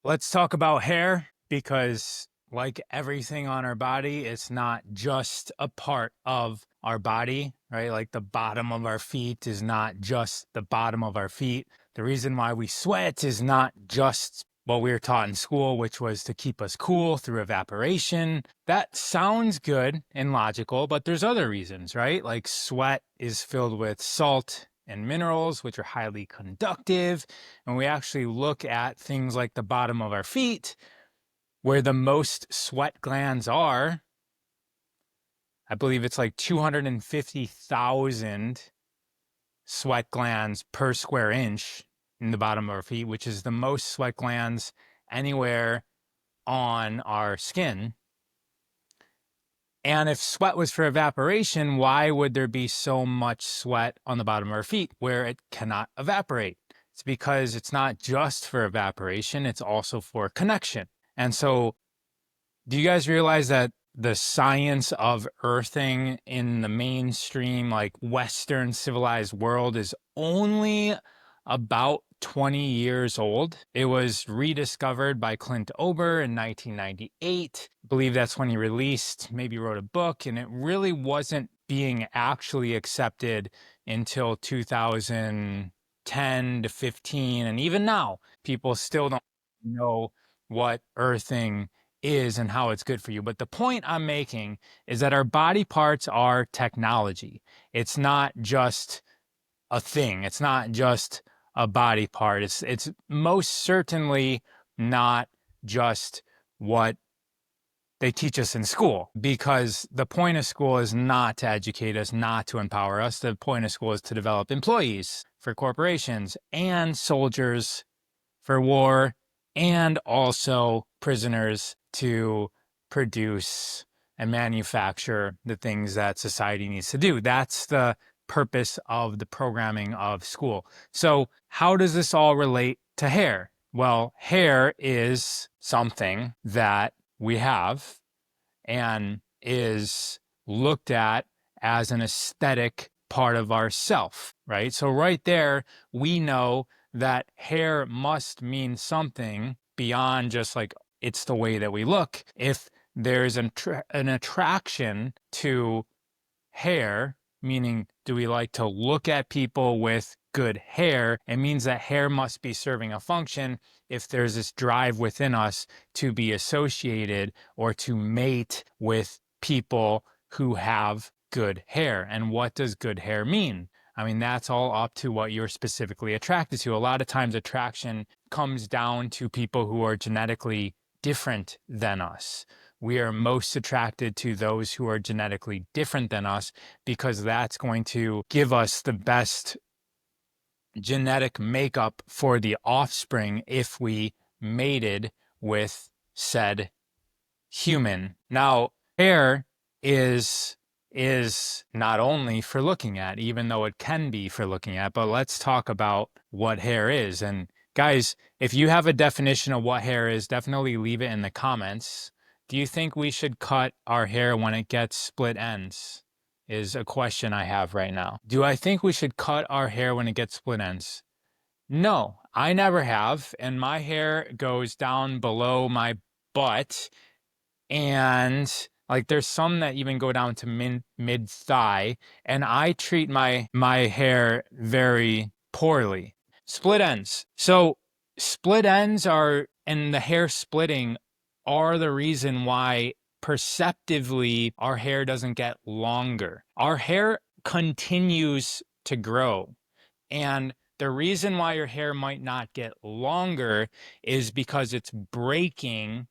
Let's talk about hair because, like everything on our body, it's not just a part of our body, right? Like the bottom of our feet is not just the bottom of our feet. The reason why we sweat is not just what we were taught in school, which was to keep us cool through evaporation. That sounds good and logical, but there's other reasons, right? Like sweat is filled with salt and minerals, which are highly conductive. And we actually look at things like the bottom of our feet, where the most sweat glands are. I believe it's like 250,000 sweat glands per square inch in the bottom of our feet, which is the most sweat glands anywhere on our skin. And if sweat was for evaporation, why would there be so much sweat on the bottom of our feet where it cannot evaporate? It's because it's not just for evaporation, it's also for connection. And so, do you guys realize that the science of earthing in the mainstream, like Western civilized world, is only about 20 years old? It was rediscovered by Clint Ober in 1998. I believe that's when he released, maybe wrote a book, and it really wasn't being actually accepted until 2010 to 15. And even now, people still don't know what earthing is and how it's good for you. But the point I'm making is that our body parts are technology. It's not just a thing. It's not just a body part. It's most certainly not just what they teach us in school, because the point of school is not to educate us, not to empower us. The point of school is to develop employees for corporations and soldiers for war, and also prisoners to produce and manufacture the things that society needs to do. That's the purpose of the programming of school. So, how does this all relate to hair? Well, hair is something that we have and is looked at as an aesthetic part of ourself, right? So right there, we know that hair must mean something beyond just like it's the way that we look. If there's an attraction to hair, meaning do we like to look at people with good hair, it means that hair must be serving a function if there's this drive within us to be associated or to mate with people who have good hair. And what does good hair mean? I mean, that's all up to what you're specifically attracted to. A lot of times, attraction comes down to people who are genetically different than us. We are most attracted to those who are genetically different than us because that's going to give us the best genetic makeup for the offspring if we mated with said human. Now, hair is not only for looking at, even though it can be for looking at, but let's talk about what hair is. And guys, if you have a definition of what hair is, definitely leave it in the comments. Do you think we should cut our hair when it gets split ends? Is a question I have right now. Do I think we should cut our hair when it gets split ends? No, I never have. And my hair goes down below my butt, and like there's some that even go down to mid thigh, and I treat my hair very poorly. Split ends. So split ends are, and the hair splitting are the reason why perceptively our hair doesn't get longer. Our hair continues to grow, and the reason why your hair might not get longer is because it's breaking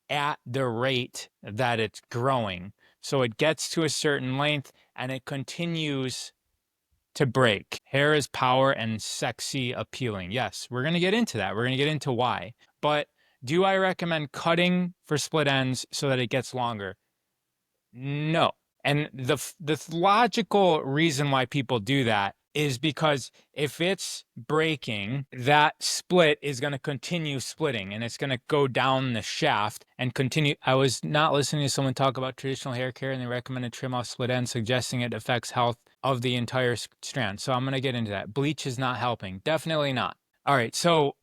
at the rate that it's growing. So it gets to a certain length and it continues to break. Hair is power and sexy appealing. Yes, we're going to get into that. We're going to get into why. But do I recommend cutting for split ends so that it gets longer? No. And the logical reason why people do that is because if it's breaking, that split is going to continue splitting and it's going to go down the shaft and continue. I was not listening to someone talk about traditional hair care and they recommended trim off split ends, suggesting it affects health of the entire strand. So I'm going to get into that. Bleach is not helping. Definitely not. All right. So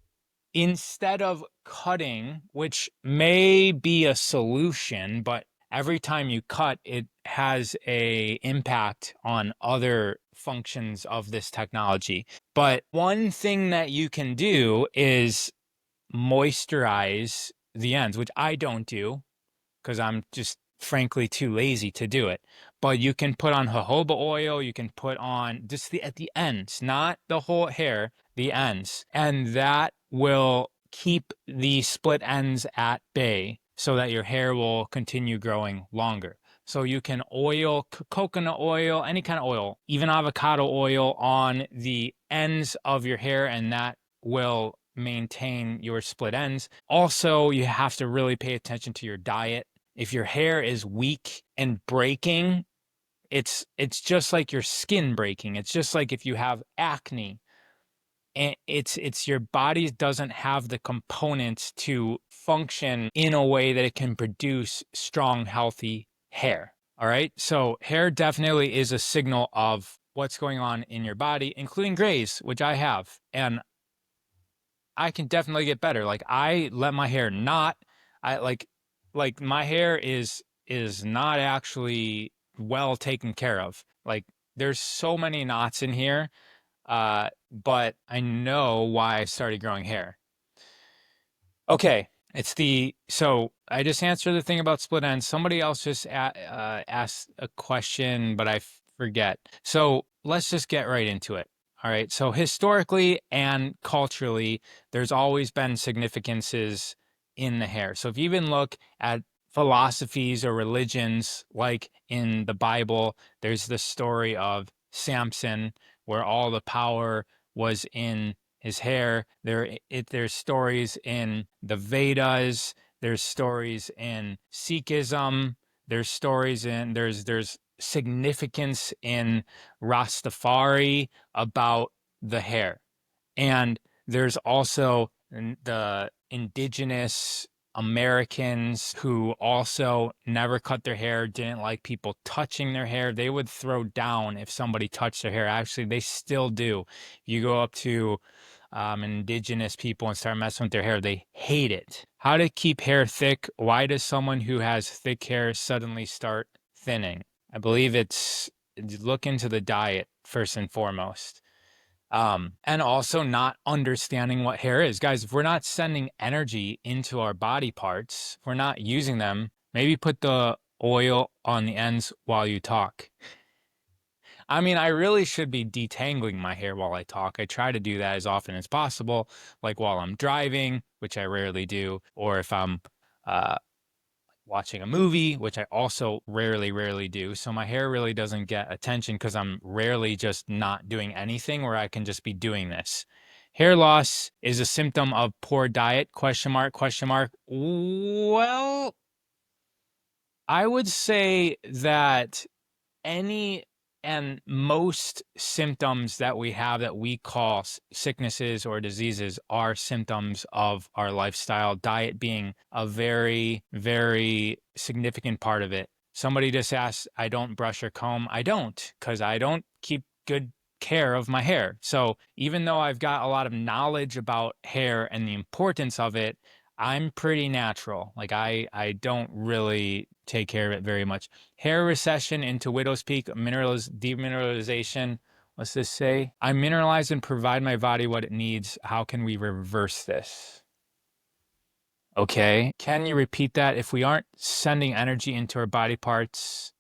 instead of cutting, which may be a solution, but every time you cut, it has a impact on other functions of this technology. But one thing that you can do is moisturize the ends, which I don't do because I'm just frankly too lazy to do it. But you can put on jojoba oil, you can put on just at the ends, not the whole hair, the ends. And that will keep the split ends at bay so that your hair will continue growing longer. So you can oil, coconut oil, any kind of oil, even avocado oil on the ends of your hair, and that will maintain your split ends. Also, you have to really pay attention to your diet. If your hair is weak and breaking, it's just like your skin breaking. It's just like if you have acne, and it's your body doesn't have the components to function in a way that it can produce strong, healthy hair. All right. So hair definitely is a signal of what's going on in your body, including grays, which I have. And I can definitely get better. Like I let my hair not, I like my hair is not actually well taken care of. Like there's so many knots in here, but I know why I started growing hair. Okay, so I just answered the thing about split ends. Somebody else just asked a question, but I forget. So let's just get right into it. All right. So historically and culturally, there's always been significances in the hair. So if you even look at philosophies or religions, like in the Bible, there's the story of Samson, where all the power was in his hair. There's stories in the Vedas. There's stories in Sikhism. There's significance in Rastafari about the hair. And there's also the indigenous Americans who also never cut their hair, didn't like people touching their hair. They would throw down if somebody touched their hair. Actually, they still do. You go up to indigenous people and start messing with their hair, they hate it. How to keep hair thick? Why does someone who has thick hair suddenly start thinning? I believe it's look into the diet first and foremost. And also not understanding what hair is. Guys, if we're not sending energy into our body parts, if we're not using them, maybe put the oil on the ends while you talk. I mean, I really should be detangling my hair while I talk. I try to do that as often as possible, like while I'm driving, which I rarely do, or if I'm uh, watching a movie, which I also rarely do. So my hair really doesn't get attention because I'm rarely just not doing anything where I can just be doing this. Hair loss is a symptom of poor diet, question mark, question mark. Well, I would say that any and most symptoms that we have that we call sicknesses or diseases are symptoms of our lifestyle, diet being a very significant part of it. Somebody just asked, I don't brush or comb. I don't, because I don't keep good care of my hair. So even though I've got a lot of knowledge about hair and the importance of it, I'm pretty natural. Like I don't really take care of it very much. Hair recession into widow's peak, demineralization. What's this say? I mineralize and provide my body what it needs. How can we reverse this? Okay. Can you repeat that? If we aren't sending energy into our body parts.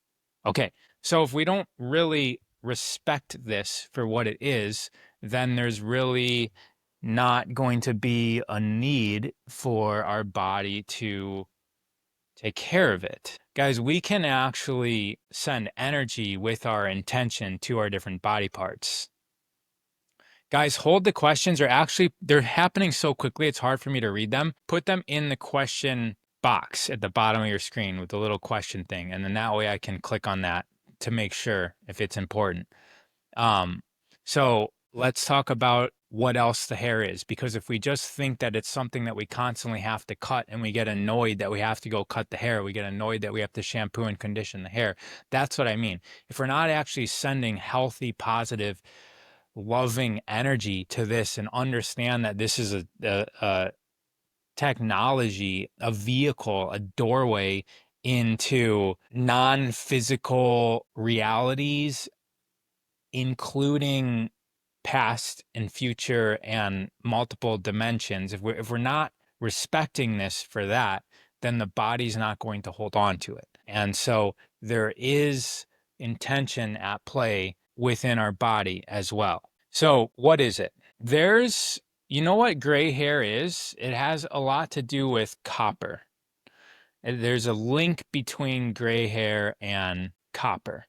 Okay. So if we don't really respect this for what it is, then there's really not going to be a need for our body to take care of it. Guys, we can actually send energy with our intention to our different body parts. Guys, hold the questions. They're happening so quickly, it's hard for me to read them. Put them in the question box at the bottom of your screen with the little question thing. And then that way I can click on that to make sure if it's important. So let's talk about what else the hair is, because if we just think that it's something that we constantly have to cut and we get annoyed that we have to go cut the hair, we get annoyed that we have to shampoo and condition the hair. That's what I mean. If we're not actually sending healthy, positive loving energy to this and understand that this is a technology, a vehicle, a doorway into non-physical realities, including past and future and multiple dimensions. If we're not respecting this for that, then the body's not going to hold on to it. And so there is intention at play within our body as well. So what is it? You know what gray hair is? It has a lot to do with copper. There's a link between gray hair and copper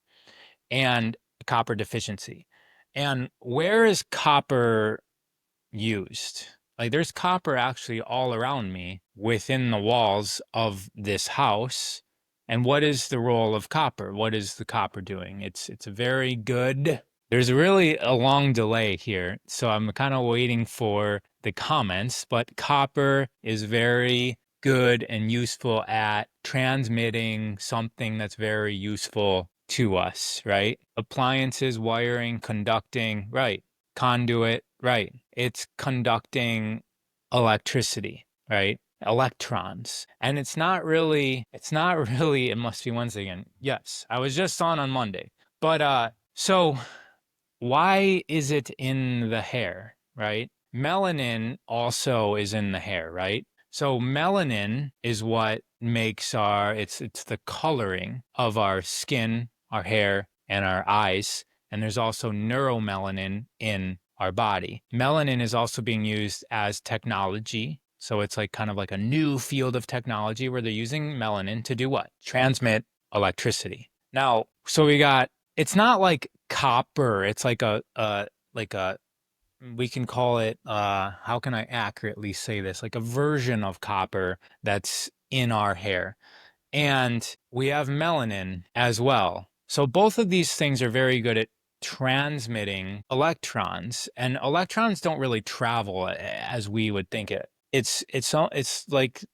deficiency. And where is copper used? Like there's copper actually all around me within the walls of this house. And what is the role of copper? What is the copper doing? It's a very good. There's really a long delay here, so I'm kind of waiting for the comments, but copper is very good and useful at transmitting something that's very useful to us, right? Appliances, wiring, conducting, right? Conduit, right? It's conducting electricity, right? Electrons. And it must be Wednesday again. Yes, I was just on Monday. But so why is it in the hair, right? Melanin also is in the hair, right? So melanin is what makes it's the coloring of our skin, our hair, and our eyes. And there's also neuromelanin in our body. Melanin is also being used as technology. So it's like kind of like a new field of technology where they're using melanin to do what? Transmit electricity. Now, so it's not like copper. It's like we can call it, how can I accurately say this? Like a version of copper that's in our hair. And we have melanin as well. So both of these things are very good at transmitting electrons, and electrons don't really travel as we would think it. It's like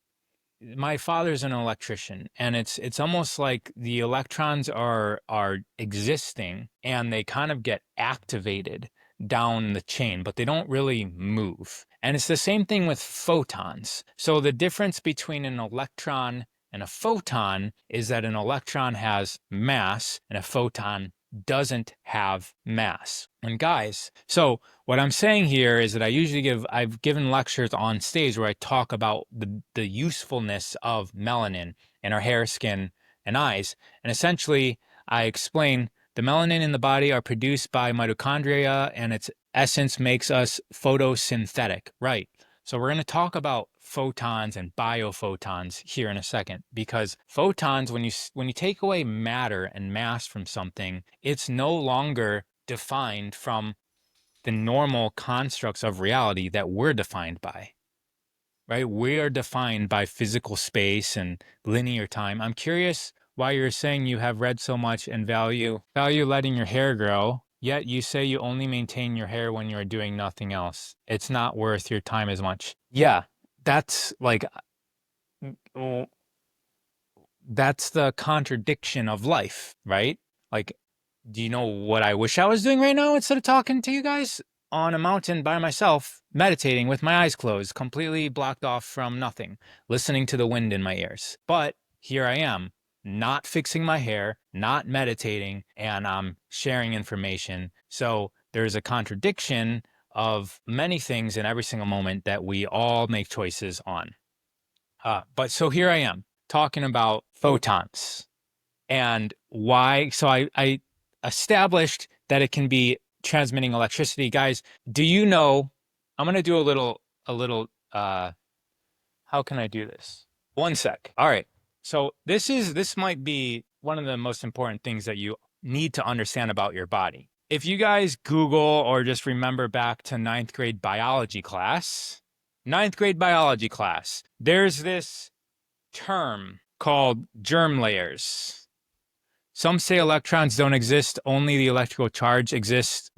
my father's an electrician, and it's almost like the electrons are existing and they kind of get activated down the chain, but they don't really move. And it's the same thing with photons. So the difference between an electron and a photon is that an electron has mass and a photon doesn't have mass. And guys, so what I'm saying here is that I've given lectures on stage where I talk about the usefulness of melanin in our hair, skin, and eyes. And essentially, I explain the melanin in the body are produced by mitochondria, and its essence makes us photosynthetic. Right. So we're going to talk about photons and biophotons here in a second, because photons, when you take away matter and mass from something, it's no longer defined from the normal constructs of reality that we're defined by, right? We are defined by physical space and linear time. I'm curious why you're saying you have read so much and value letting your hair grow, yet you say you only maintain your hair when you're doing nothing else. It's not worth your time as much. Yeah, that's like, that's the contradiction of life, right? Like, do you know what I wish I was doing right now instead of talking to you guys? On a mountain by myself, meditating with my eyes closed, completely blocked off from nothing, listening to the wind in my ears. But here I am, not fixing my hair, not meditating, and I'm sharing information. So there's a contradiction of many things in every single moment that we all make choices on. But so here I am talking about photons and why. So I established that it can be transmitting electricity. Guys, do you know, I'm going to do a little, how can I do this? One sec. All right. So this might be one of the most important things that you need to understand about your body. If you guys Google or just remember back to ninth grade biology class, there's this term called germ layers. Some say electrons don't exist, only the electrical charge exists.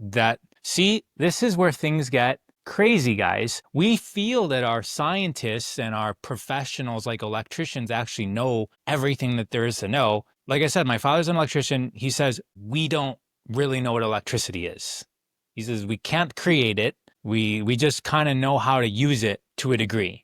See, this is where things get crazy, guys. We feel that our scientists and our professionals like electricians actually know everything that there is to know. Like I said, my father's an electrician. He says, we don't really know what electricity is. He says we can't create it. We just kind of know how to use it to a degree.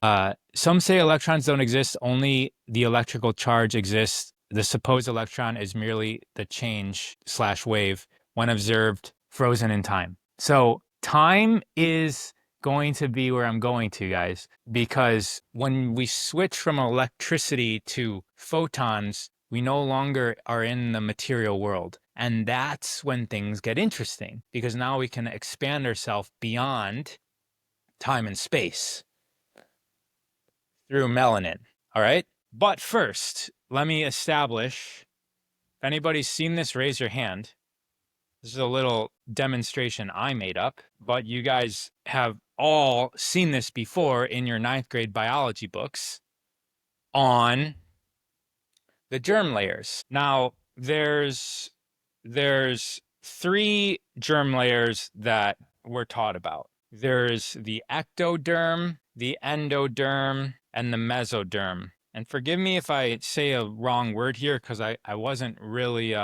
Some say electrons don't exist, only the electrical charge exists. The supposed electron is merely the change/wave when observed frozen in time. So time is going to be where I'm going to, guys, because when we switch from electricity to photons, we no longer are in the material world. And that's when things get interesting, because now we can expand ourselves beyond time and space through melanin. All right. But first, let me establish, if anybody's seen this, raise your hand. This is a little demonstration I made up, but you guys have all seen this before in your 9th grade biology books on the germ layers. Now, there's 3 germ layers that we're taught about. There's the ectoderm, the endoderm, and the mesoderm. And forgive me if I say a wrong word here, because I wasn't really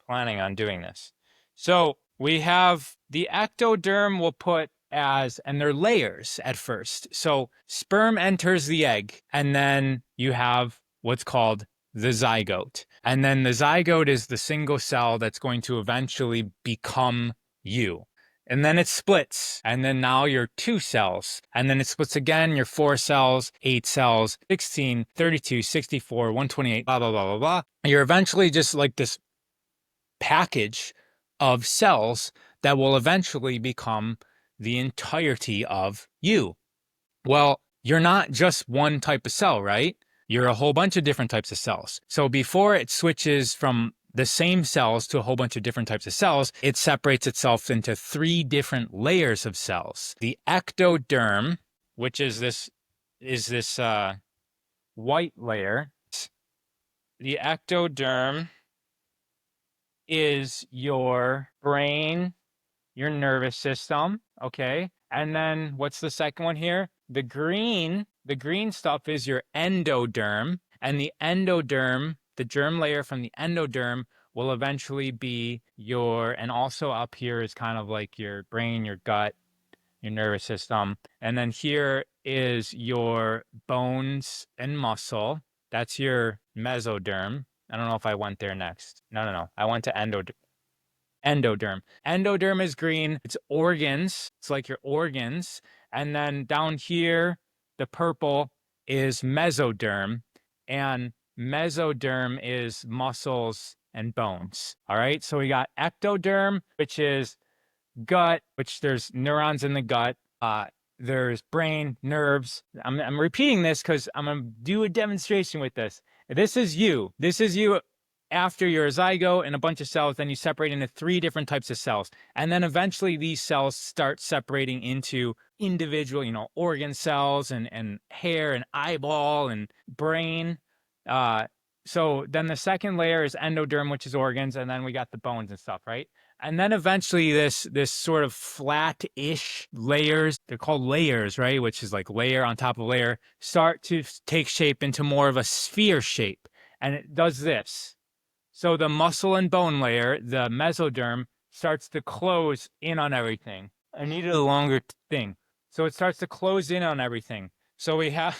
planning on doing this. So we have the ectoderm we'll put as, and they're layers at first. So sperm enters the egg, and then you have what's called the zygote. And then the zygote is the single cell that's going to eventually become you. And then it splits, and then now you're 2 cells. And then it splits again, you're 4 cells, 8 cells, 16, 32, 64, 128, blah, blah, blah, blah, blah. You're eventually just like this package of cells that will eventually become the entirety of you. Well, you're not just one type of cell, right? You're a whole bunch of different types of cells. So before it switches from the same cells to a whole bunch of different types of cells, it separates itself into 3 different layers of cells. The ectoderm, which is this white layer. The ectoderm is your brain, your nervous system, okay? And then what's the second one here? The green stuff is your endoderm, and the endoderm, the germ layer from the endoderm, will eventually be your, and also up here is kind of like your brain, your gut, your nervous system. And then here is your bones and muscle. That's your mesoderm. I don't know if I went there next. No. I went to endoderm. Endoderm is green. It's organs. It's like your organs. And then down here, the purple is mesoderm. And mesoderm is muscles and bones. All right. So we got ectoderm, which is gut, which there's neurons in the gut. There's brain, nerves. I'm repeating this because I'm going to do a demonstration with this. This is you. This is you after you're a zygote and a bunch of cells. Then you separate into 3 different types of cells. And then eventually these cells start separating into individual, organ cells and hair and eyeball and brain. So then the second layer is endoderm, which is organs. And then we got the bones and stuff, right? And then eventually this sort of flat-ish layers, they're called layers, right? Which is like layer on top of layer, start to take shape into more of a sphere shape. And it does this. So the muscle and bone layer, the mesoderm, starts to close in on everything. I needed a longer thing. So it starts to close in on everything. So we have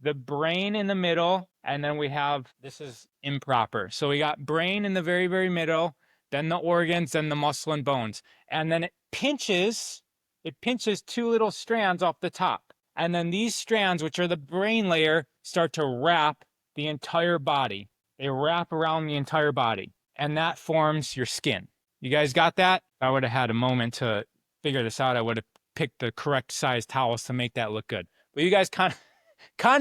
the brain in the middle, and then we have, this is improper. So we got brain in the very, very middle, then the organs, then the muscle and bones. And then it pinches 2 little strands off the top. And then these strands, which are the brain layer, start to wrap the entire body. They wrap around the entire body. And that forms your skin. You guys got that? If I would have had a moment to figure this out, I would have picked the correct size towels to make that look good. But you guys kind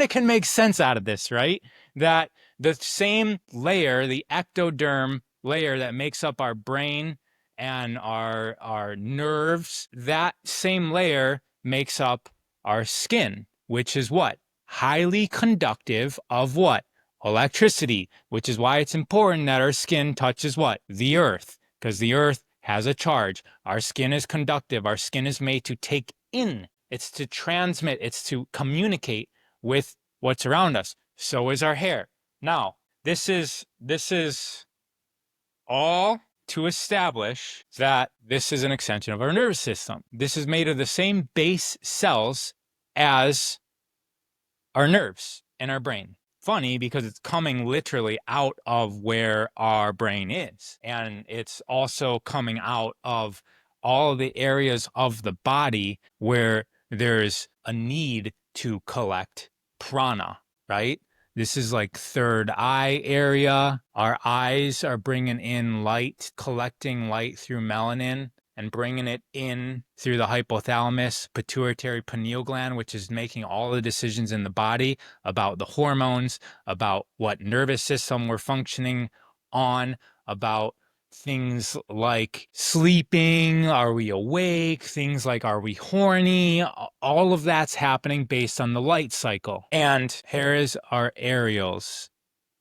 of can make sense out of this, right? That the same layer, the ectoderm layer that makes up our brain and our nerves, that same layer makes up our skin, which is what? Highly conductive of what? Electricity, which is why it's important that our skin touches what? The earth, because the earth has a charge. Our skin is conductive. Our skin is made to take in. It's to transmit. It's to communicate with what's around us. So is our hair. Now, this is all to establish that this is an extension of our nervous system. This is made of the same base cells as our nerves in our brain. Funny because it's coming literally out of where our brain is. And it's also coming out of all of the areas of the body where there's a need to collect prana, right? This is like third eye area. Our eyes are bringing in light, collecting light through melanin and bringing it in through the hypothalamus, pituitary pineal gland, which is making all the decisions in the body about the hormones, about what nervous system we're functioning on, about things like sleeping, are we awake, things like are we horny, all of that's happening based on the light cycle. And here is our aerials.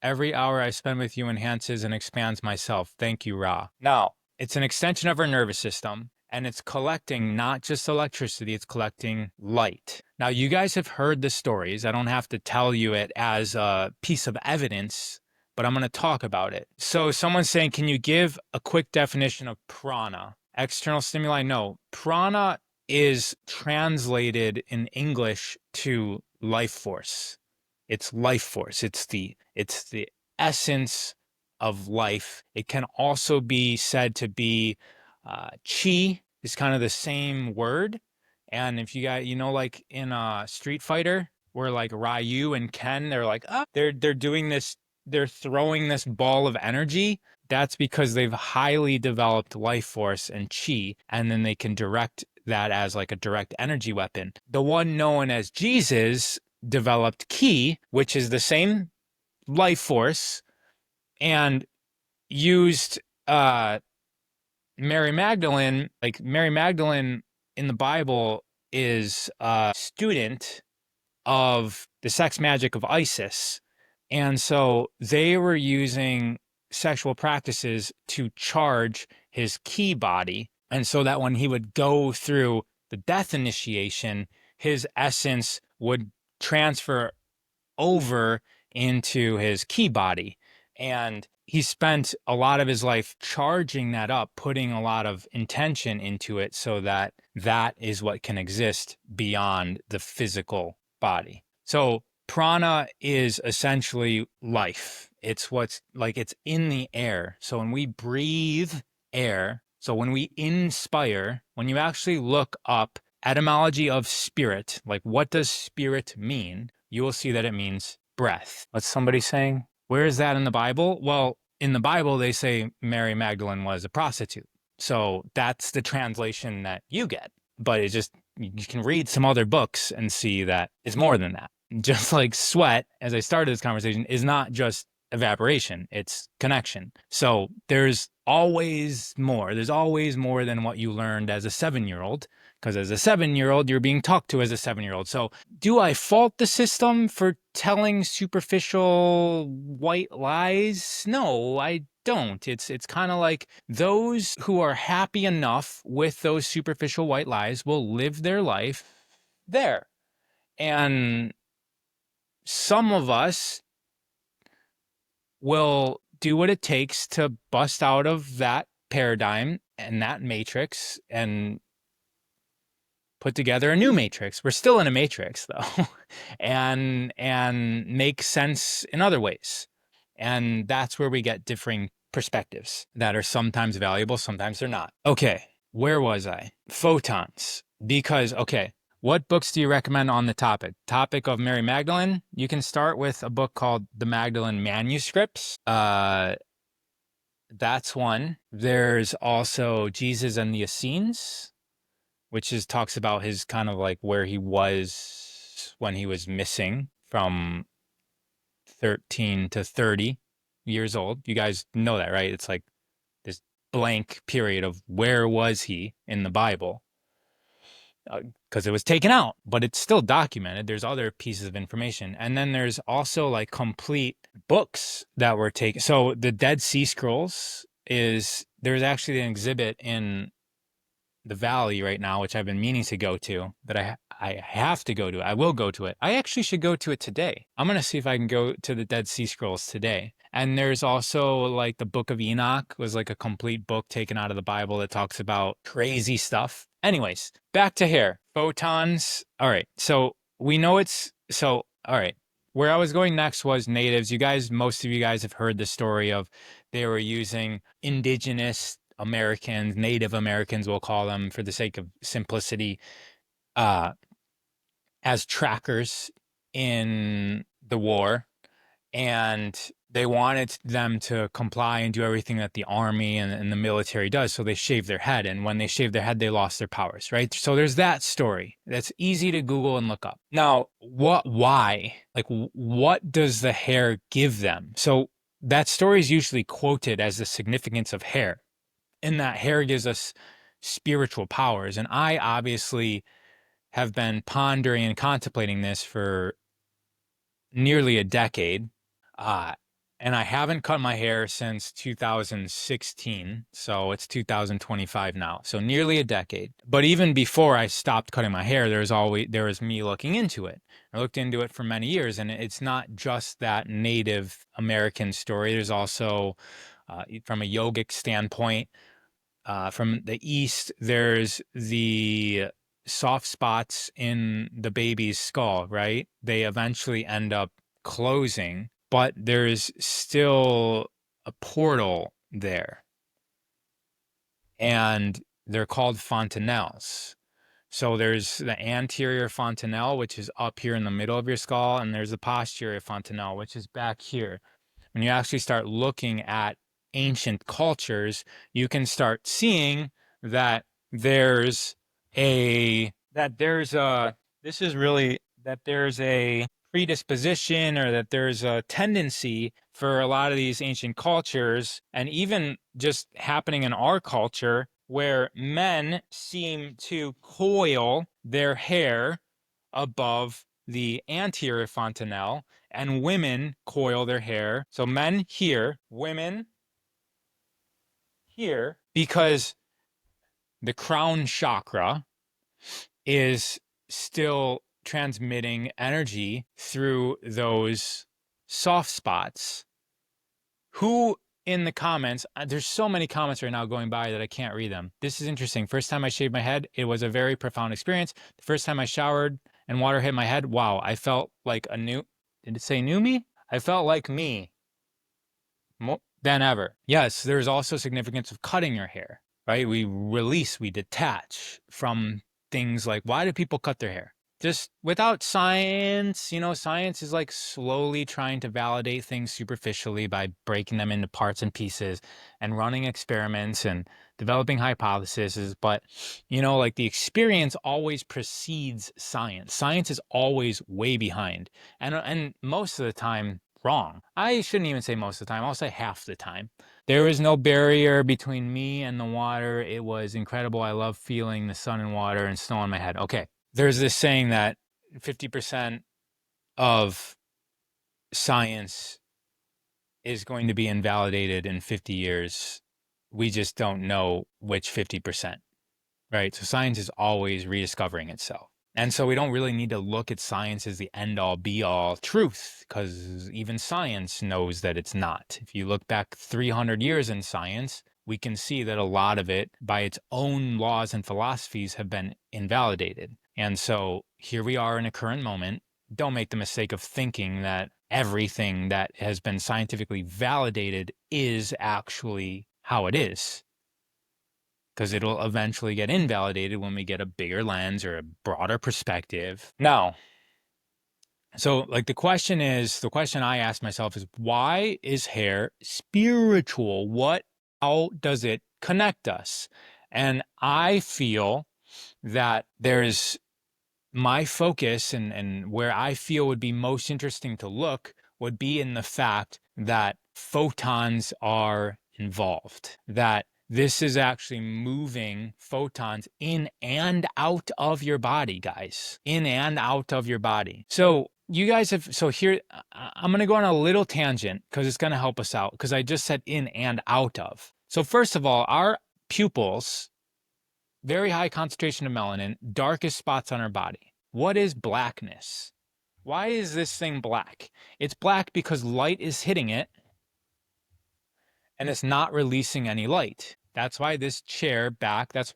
Every hour I spend with you enhances and expands myself. Thank you, Ra. Now, it's an extension of our nervous system, and it's collecting not just electricity, it's collecting light. Now, you guys have heard the stories. I don't have to tell you it as a piece of evidence, but I'm going to talk about it. So someone's saying, can you give a quick definition of prana? External stimuli? No. Prana is translated in English to life force. It's life force. It's the essence of life. It can also be said to be chi is kind of the same word. And if you got, like in Street Fighter, where like Ryu and Ken, they're like, they're doing this, they're throwing this ball of energy. That's because they've highly developed life force and chi, and then they can direct that as like a direct energy weapon. The one known as Jesus developed ki, which is the same life force, and used Mary Magdalene. Like Mary Magdalene in the Bible is a student of the sex magic of Isis. And so they were using sexual practices to charge his ki body. And so that when he would go through the death initiation, his essence would transfer over into his ki body. And he spent a lot of his life charging that up, putting a lot of intention into it so that that is what can exist beyond the physical body. So prana is essentially life. It's what's like, it's in the air. So when we breathe air, so when we inspire, when you actually look up etymology of spirit, like what does spirit mean? You will see that it means breath. What's somebody saying? Where is that in the Bible? Well, in the Bible, they say Mary Magdalene was a prostitute. So that's the translation that you get. But it's just, you can read some other books and see that it's more than that. Just like sweat, as I started this conversation, is not just evaporation, it's connection. So there's always more. There's always more than what you learned as a 7-year-old. Because as a 7-year-old, you're being talked to as a 7-year-old. So do I fault the system for telling superficial white lies? No, I don't. It's kind of like those who are happy enough with those superficial white lies will live their life there. And some of us will do what it takes to bust out of that paradigm and that matrix and put together a new matrix. We're still in a matrix though, and make sense in other ways. And that's where we get differing perspectives that are sometimes valuable, sometimes they're not. Okay, where was I? Photons. Because, okay, what books do you recommend on the topic? Topic of Mary Magdalene? You can start with a book called The Magdalene Manuscripts. That's one. There's also Jesus and the Essenes, which is talks about his kind of like where he was when he was missing from 13 to 30 years old. You guys know that, right? It's like this blank period of where was he in the Bible? Because it was taken out, but it's still documented. There's other pieces of information. And then there's also like complete books that were taken. So the Dead Sea Scrolls there's actually an exhibit in the valley right now, which I've been meaning to go to, that I have to go to. I will go to it. I actually should go to it today. I'm gonna see if I can go to the Dead Sea Scrolls today. And there's also like the Book of Enoch was like a complete book taken out of the Bible that talks about crazy stuff. Anyways, back to hair. Photons. All right. So we know all right. Where I was going next was natives. Most of you guys have heard the story of they were using indigenous Americans, Native Americans, we'll call them for the sake of simplicity, as trackers in the war. And they wanted them to comply and do everything that the army and the military does. So they shaved their head. And when they shaved their head, they lost their powers, right? So there's that story. That's easy to Google and look up. Now, why? Like, what does the hair give them? So that story is usually quoted as the significance of hair, and that hair gives us spiritual powers. And I obviously have been pondering and contemplating this for nearly a decade. And I haven't cut my hair since 2016, so it's 2025 now, so nearly a decade. But even before I stopped cutting my hair, there was me looking into it. I looked into it for many years, and it's not just that Native American story. There's also, from a yogic standpoint, from the East, there's the soft spots in the baby's skull, right? They eventually end up closing, but there's still a portal there. And they're called fontanelles. So there's the anterior fontanelle, which is up here in the middle of your skull, and there's the posterior fontanelle, which is back here. When you actually start looking at ancient cultures, you can start seeing that there's a predisposition, or that there's a tendency for a lot of these ancient cultures, and even just happening in our culture, where men seem to coil their hair above the anterior fontanelle, and women coil their hair. So men here, women here, because the crown chakra is still transmitting energy through those soft spots. Who in the comments, there's so many comments right now going by that I can't read them. This is interesting. First time I shaved my head, it was a very profound experience. The first time I showered and water hit my head, wow, I felt like did it say new me? I felt like me more than ever. Yes, there's also significance of cutting your hair, right? We detach from things like, why do people cut their hair? Just without science, science is like slowly trying to validate things superficially by breaking them into parts and pieces and running experiments and developing hypotheses. But, like the experience always precedes science. Science is always way behind, and most of the time wrong. I shouldn't even say most of the time. I'll say half the time. There was no barrier between me and the water. It was incredible. I love feeling the sun and water and snow on my head. Okay. There's this saying that 50% of science is going to be invalidated in 50 years. We just don't know which 50%, right? So science is always rediscovering itself. And so we don't really need to look at science as the end-all be-all truth, because even science knows that it's not. If you look back 300 years in science, we can see that a lot of it, by its own laws and philosophies, have been invalidated. And so here we are in a current moment. Don't make the mistake of thinking that everything that has been scientifically validated is actually how it is, because it'll eventually get invalidated when we get a bigger lens or a broader perspective. Now, so like the question I ask myself is, why is hair spiritual? How does it connect us? And I feel that there's my focus, and where I feel would be most interesting to look would be in the fact that photons are involved, that this is actually moving photons in and out of your body, guys, in and out of your body. So here, I'm going to go on a little tangent because it's going to help us out, because I just said in and out of. So first of all, our pupils very high concentration of melanin, darkest spots on our body. What is blackness? Why is this thing black? It's black because light is hitting it and it's not releasing any light. That's why this chair back, this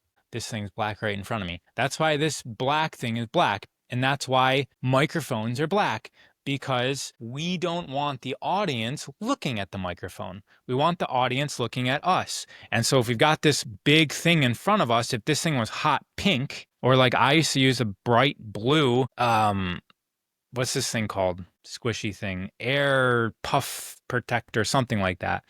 thing's black right in front of me. That's why this black thing is black. And that's why microphones are black, because we don't want the audience looking at the microphone. We want the audience looking at us. And so if we've got this big thing in front of us, if this thing was hot pink, or like I used to use a bright blue, what's this thing called? Squishy thing, air puff protector, something like that.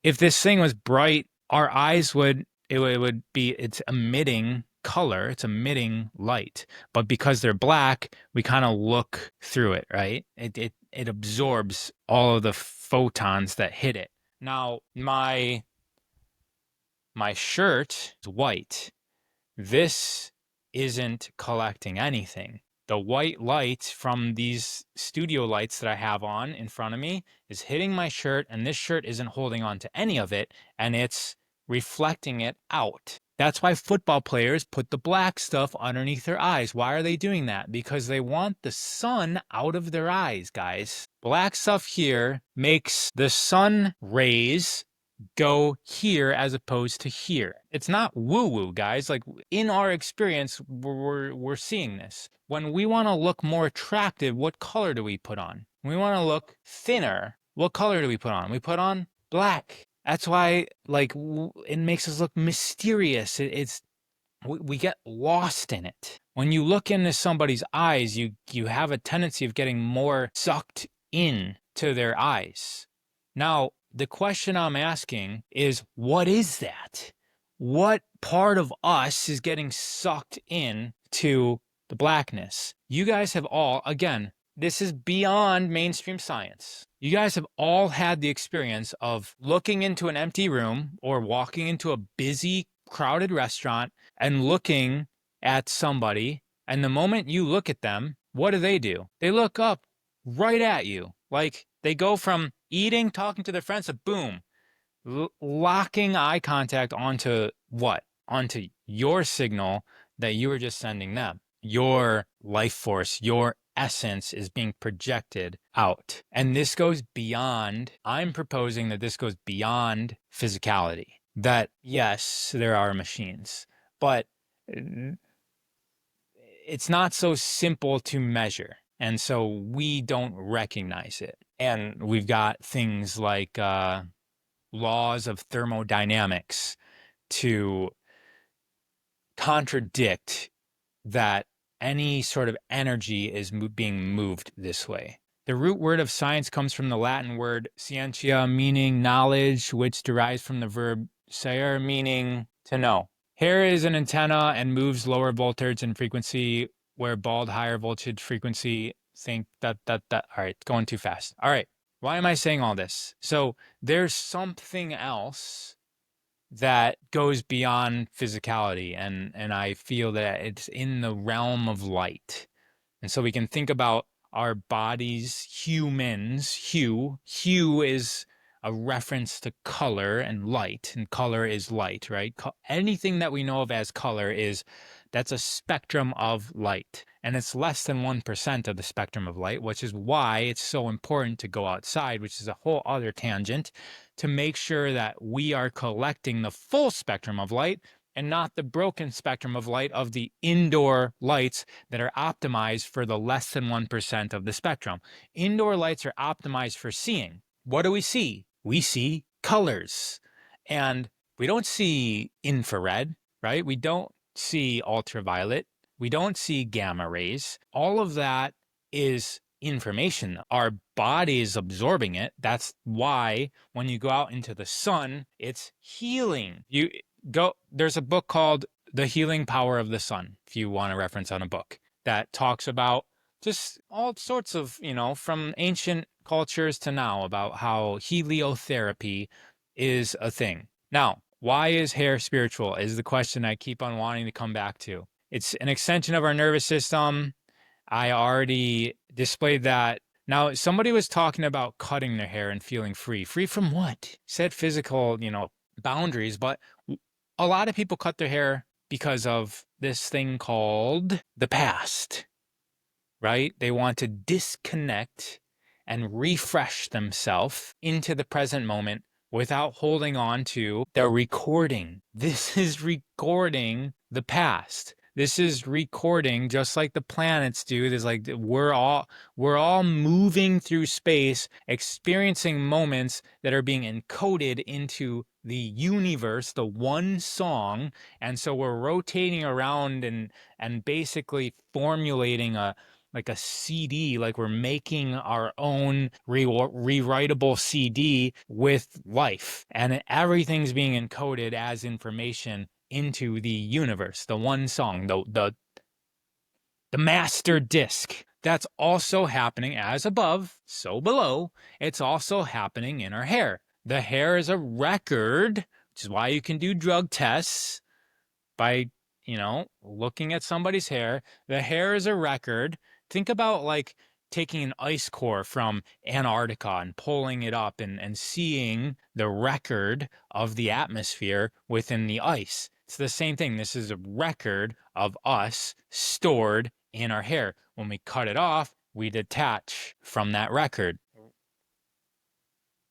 If this thing was bright, our eyes it's emitting color, it's emitting light. But because they're black, we kind of look through it, right? It absorbs all of the photons that hit it. Now, my shirt is white. This isn't collecting anything. The white light from these studio lights that I have on in front of me is hitting my shirt, and this shirt isn't holding on to any of it, and it's reflecting it out. That's why football players put the black stuff underneath their eyes. Why are they doing that? Because they want the sun out of their eyes, guys. Black stuff here makes the sun rays go here as opposed to here. It's not woo-woo, guys. Like, in our experience, we're seeing this. When we want to look more attractive, what color do we put on? When we want to look thinner, what color do we put on? We put on black. That's why, like, it makes us look mysterious. We get lost in it. When you look into somebody's eyes, you have a tendency of getting more sucked in to their eyes. Now, the question I'm asking is, what is that? What part of us is getting sucked in to the blackness? You guys have all, again, this is beyond mainstream science. You guys have all had the experience of looking into an empty room or walking into a busy, crowded restaurant and looking at somebody. And the moment you look at them, what do? They look up right at you. Like, they go from eating, talking to their friends, to boom, locking eye contact onto what? Onto your signal that you were just sending them. Your life force, your essence is being projected out. And this goes beyond, I'm proposing that this goes beyond physicality. That, yes, there are machines, but it's not so simple to measure. And so we don't recognize it. And we've got things like laws of thermodynamics to contradict that any sort of energy is being moved this way. The root word of science comes from the Latin word scientia, meaning knowledge, which derives from the verb saere, meaning to know. Hair is an antenna and moves lower voltage and frequency, where bald higher voltage frequency. Think that. All right, going too fast. All right, why am I saying all this? So there's something else that goes beyond physicality, and I feel that it's in the realm of light. And so we can think about our bodies, humans. Hue is a reference to color and light, and color is light, right? Anything that we know of as color that's a spectrum of light, and it's less than 1% of the spectrum of light, which is why it's so important to go outside, which is a whole other tangent, to make sure that we are collecting the full spectrum of light and not the broken spectrum of light of the indoor lights that are optimized for the less than 1% of the spectrum. Indoor lights are optimized for seeing. What do we see? We see colors. And we don't see infrared, right? We don't see ultraviolet. We don't see gamma rays. All of that is information. Our body is absorbing it. That's why when you go out into the sun, it's healing. There's a book called The Healing Power of the Sun, if you want a reference on a book, that talks about just all sorts of, from ancient cultures to now, about how heliotherapy is a thing. Now, why is hair spiritual is the question I keep on wanting to come back to. It's an extension of our nervous system. I already displayed that. Now, somebody was talking about cutting their hair and feeling free. Free from what? Said physical, boundaries, but a lot of people cut their hair because of this thing called the past, right? They want to disconnect and refresh themselves into the present moment without holding on to the recording. This is recording the past. This is recording just like the planets do. There's like we're all moving through space, experiencing moments that are being encoded into the universe, the one song. And so we're rotating around and basically formulating a CD, like we're making our own rewritable CD with life, and everything's being encoded as information into the universe, the one song, the master disc. That's also happening as above, so below. It's also happening in our hair. The hair is a record, which is why you can do drug tests by, looking at somebody's hair. The hair is a record. Think about like taking an ice core from Antarctica and pulling it up and seeing the record of the atmosphere within the ice. It's the same thing. This is a record of us stored in our hair. When we cut it off, we detach from that record.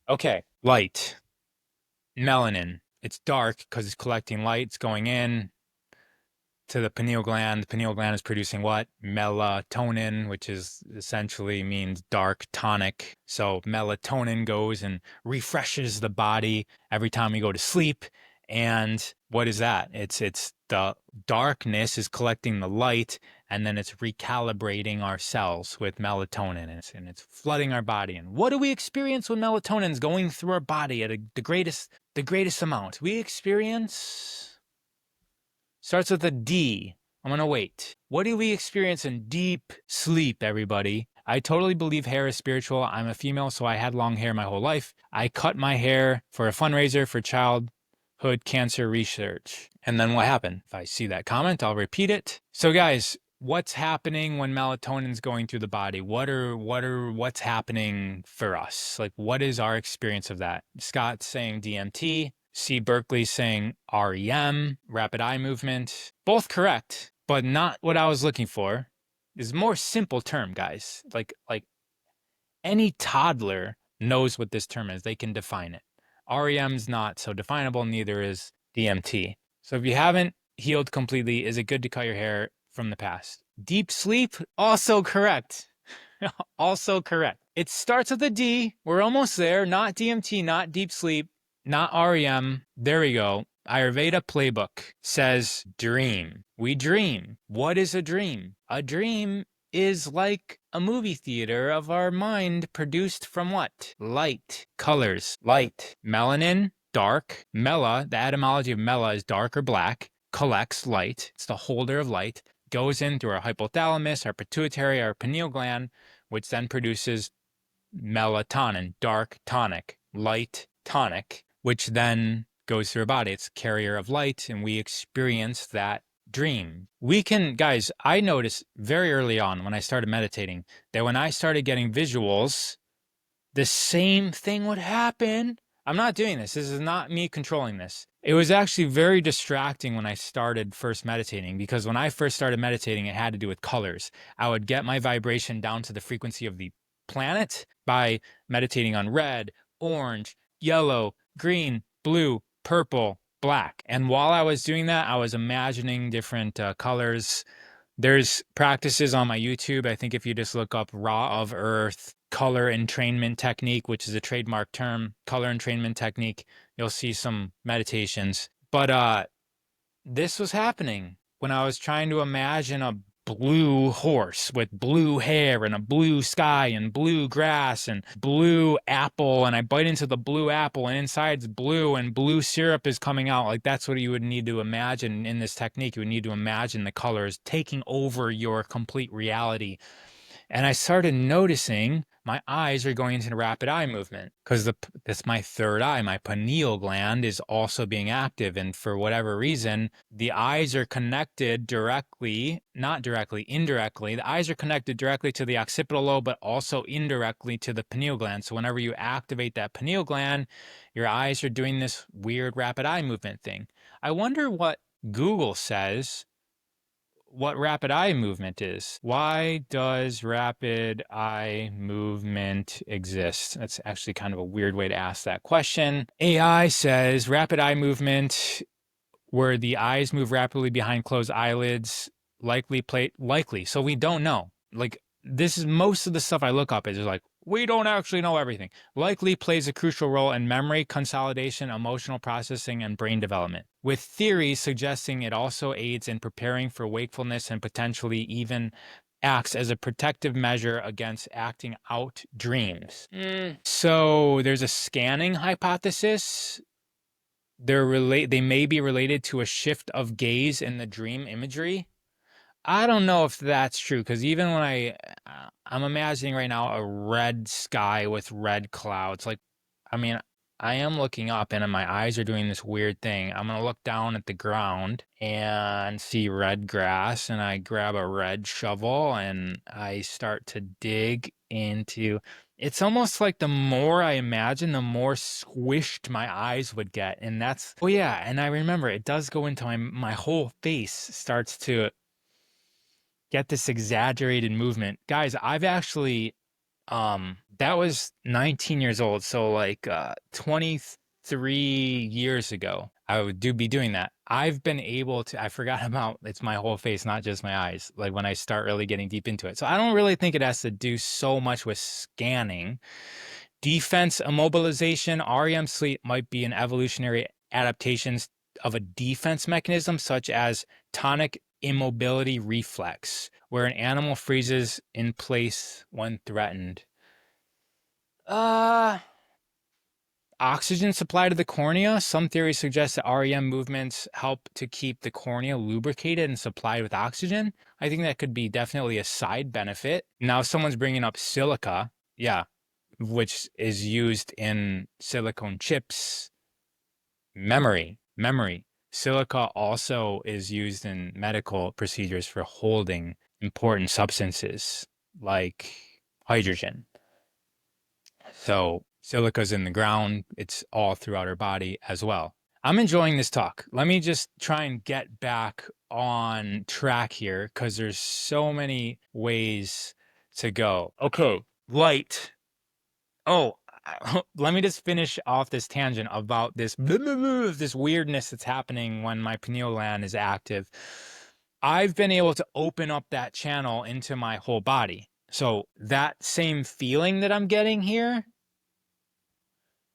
Okay, light. Melanin. It's dark because it's collecting light. It's going in to the pineal gland. The pineal gland is producing what? Melatonin, which is essentially means dark tonic. So melatonin goes and refreshes the body every time we go to sleep. And what is that? It's the darkness is collecting the light, and then it's recalibrating our cells with melatonin, and it's flooding our body. And what do we experience when melatonin is going through our body at the greatest amount? We experience... Starts with a D. I'm going to wait. What do we experience in deep sleep, everybody? I totally believe hair is spiritual. I'm a female, so I had long hair my whole life. I cut my hair for a fundraiser for childhood cancer research. And then what happened? If I see that comment, I'll repeat it. So guys, what's happening when melatonin's going through the body? What's happening for us? Like, what is our experience of that? Scott's saying DMT. C. Berkeley saying REM, rapid eye movement. Both correct, but not what I was looking for. Is a more simple term, guys. Like any toddler knows what this term is. They can define it. REM's not so definable, neither is DMT. So if you haven't healed completely, is it good to cut your hair from the past? Deep sleep, also correct. Also correct. It starts with a D. We're almost there. Not DMT, not deep sleep. Not REM. There we go. Ayurveda playbook says dream. We dream. What is a dream? A dream is like a movie theater of our mind produced from what? Light. Colors. Light. Melanin. Dark. Mela, the etymology of mela is dark or black. Collects light. It's the holder of light. Goes in through our hypothalamus, our pituitary, our pineal gland, which then produces melatonin, dark tonic, light tonic, which then goes through our body. It's a carrier of light, and we experience that dream. We can, guys, I noticed very early on when I started meditating that when I started getting visuals, the same thing would happen. I'm not doing this. This is not me controlling this. It was actually very distracting when I started first meditating, because when I first started meditating, it had to do with colors. I would get my vibration down to the frequency of the planet by meditating on red, orange, yellow, green, blue, purple, black. And while I was doing that, I was imagining different colors. There's practices on my YouTube. I think if you just look up Raw of Earth color entrainment technique, which is a trademark term, color entrainment technique, you'll see some meditations. But this was happening when I was trying to imagine a blue horse with blue hair and a blue sky and blue grass and blue apple, and I bite into the blue apple and inside's blue and blue syrup is coming out. Like, that's what you would need to imagine in this technique. You would need to imagine the colors taking over your complete reality. And I started noticing my eyes are going into rapid eye movement because that's my third eye. My pineal gland is also being active. And for whatever reason, the eyes are connected directly, not directly, indirectly. The eyes are connected directly to the occipital lobe, but also indirectly to the pineal gland. So whenever you activate that pineal gland, your eyes are doing this weird rapid eye movement thing. I wonder what Google says what rapid eye movement is. Why does rapid eye movement exist? That's actually kind of a weird way to ask that question. AI says rapid eye movement, where the eyes move rapidly behind closed eyelids, likely. So we don't know. Like, this is most of the stuff I look up is just like, we don't actually know everything. Likely plays a crucial role in memory consolidation, emotional processing, and brain development, with theories suggesting it also aids in preparing for wakefulness and potentially even acts as a protective measure against acting out dreams. So there's a scanning hypothesis. They may be related to a shift of gaze in the dream imagery. I don't know if that's true because even when I'm imagining right now a red sky with red clouds. Like, I mean, I am looking up and my eyes are doing this weird thing. I'm gonna look down at the ground and see red grass, and I grab a red shovel and I start to dig into. It's almost like the more I imagine, the more squished my eyes would get, and that's oh yeah. And I remember it does go into my whole face starts to get this exaggerated movement. Guys, I've actually that was 19 years old, so like 23 years ago. I would be doing that. I've been able to I forgot about it's my whole face, not just my eyes, like when I start really getting deep into it. So I don't really think it has to do so much with scanning. Defense immobilization, REM sleep might be an evolutionary adaptations of a defense mechanism such as tonic immobility reflex, where an animal freezes in place when threatened. Oxygen supply to the cornea. Some theories suggest that REM movements help to keep the cornea lubricated and supplied with oxygen. I think that could be definitely a side benefit. Now, someone's bringing up silica. Yeah, which is used in silicone chips. Memory. Silica also is used in medical procedures for holding important substances like hydrogen. So silica's in the ground. It's all throughout our body as well. I'm enjoying this talk. Let me just try and get back on track here because there's so many ways to go. Okay, light. Oh, let me just finish off this tangent about this this weirdness that's happening when my pineal gland is active. I've been able to open up that channel into my whole body. So that same feeling that I'm getting here,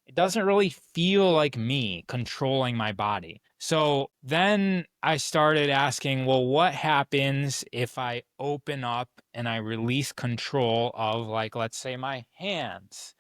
it doesn't really feel like me controlling my body. So then I started asking, well, what happens if I open up and I release control of, like, let's say my hands?